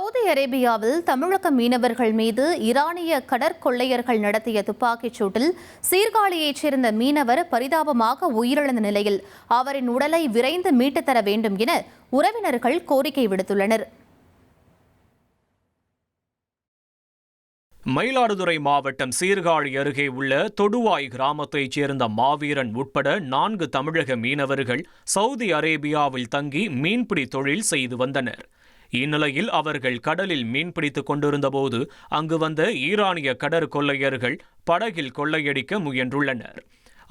Saudi அரேபியாவில் தமிழக மீனவர்கள் மீது ஈரானிய கடற்கொள்ளையர்கள் நடத்திய துப்பாக்கிச் சூட்டில் சீர்காழியைச் சேர்ந்த மீனவர் பரிதாபமாக உயிரிழந்த நிலையில் அவரின் உடலை விரைந்து மீட்டுத் தர வேண்டும் என உறவினர்கள் கோரிக்கை விடுத்துள்ளனர். மயிலாடுதுறை மாவட்டம் சீர்காழி அருகே உள்ள தொடுவாய் கிராமத்தைச் சேர்ந்த மாவீரன் உட்பட 4 தமிழக மீனவர்கள் சவுதி அரேபியாவில் தங்கி மீன்பிடி தொழில் செய்து வந்தனர். இந்நிலையில் அவர்கள் கடலில் மீன்பிடித்துக் கொண்டிருந்தபோது அங்கு வந்த ஈரானிய கடற்கொள்ளையர்கள் படகில் கொள்ளையடிக்க முயன்றுள்ளனர்.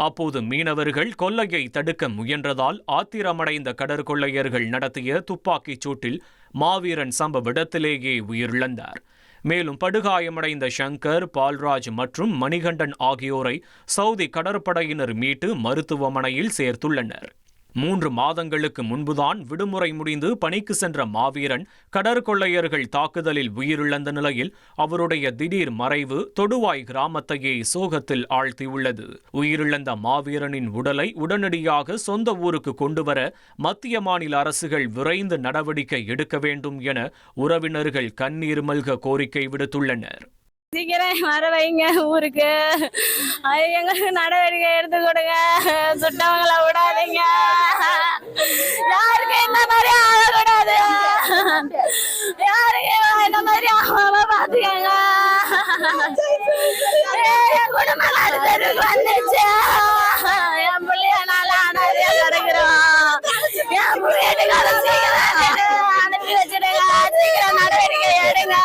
அப்போது மீனவர்கள் கொள்ளையை தடுக்க முயன்றதால் ஆத்திரமடைந்த கடற்கொள்ளையர்கள் நடத்திய துப்பாக்கிச் சூட்டில் மாவீரன் சம்பவ இடத்திலேயே உயிரிழந்தார். மேலும் படுகாயமடைந்த சங்கர், பால்ராஜ் மற்றும் மணிகண்டன் ஆகியோரை சவுதி கடற்படையினர் மீட்டு மருத்துவமனையில் சேர்த்துள்ளனர். 3 மாதங்களுக்கு முன்புதான் விடுமுறை முடிந்து பணிக்கு சென்ற மாவீரன் கடற்கொள்ளையர்கள் தாக்குதலில் உயிரிழந்த நிலையில் அவருடைய திடீர் மறைவு தொடுவாய் கிராமத்தையே சோகத்தில் ஆழ்த்தியுள்ளது. உயிரிழந்த மாவீரனின் உடலை உடனடியாக சொந்த ஊருக்கு கொண்டுவர மத்திய மாநில அரசுகள் விரைந்து நடவடிக்கை எடுக்க வேண்டும் என உறவினர்கள் கண்ணீர் மல்க கோரிக்கை விடுத்துள்ளனர். சீக்கிரம் வர வைங்க ஊருக்கு, எங்களுக்கு நடவடிக்கை எடுத்து கொடுங்க, சுட்டவங்களை விடாதீங்க, யாருக்கு இந்த மாதிரி ஆகக்கூடாது, யாருக்கு இந்த மாதிரி ஆகாம பாத்துக்கங்க. என் குடும்பம் அடுத்ததுக்கு வந்துச்சு, என் பிள்ளைய நல்லா அனாதையா கிடைக்கிறோம், என் வீட்டுக்கார சீக்கிரம் அனுப்பி வச்சுடுங்க, சீக்கிரம் நடவடிக்கை எடுங்க.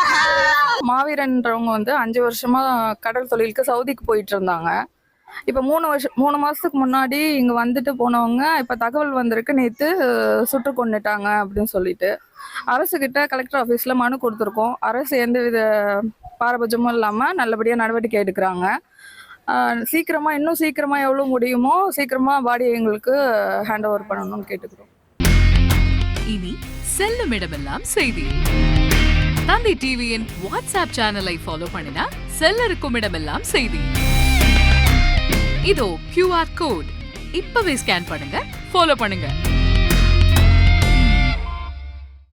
மாவீரன்றவங்க 5 வருஷமா கடல் தொழிலுக்கு சவுதிக்கு போயிட்டு இருந்தாங்க. இப்போ 3 மாசத்துக்கு முன்னாடி இங்க வந்துட்டு போனவங்க இப்ப தகவல் வந்திருக்கு, நேத்து சுட்டு கொண்டுட்டாங்க அப்படின்னு சொல்லிட்டு அரசுகிட்ட கலெக்டர் ஆஃபீஸ்ல மனு கொடுத்துருக்கோம். அரசு எந்தவித பாரபட்சமும் இல்லாம நல்லபடியா நடவடிக்கை எடுக்கிறாங்க. இன்னும் சீக்கிரமா எவ்வளவு முடியுமோ சீக்கிரமா பாடி எங்களுக்கு ஹேண்ட் ஓவர் பண்ணணும்னு கேட்டுக்கிறோம். இனி செல்லும் இடமெல்லாம் செய்தி. தந்தி டிவியின் வாட்ஸ்அப் சேனலை ஃபாலோ பண்ணினா செல்ல இருக்கும் இடமெல்லாம் செய்தி. இதோ QR கோட், இப்பவே ஸ்கேன் பண்ணுங்க, ஃபாலோ பண்ணுங்க.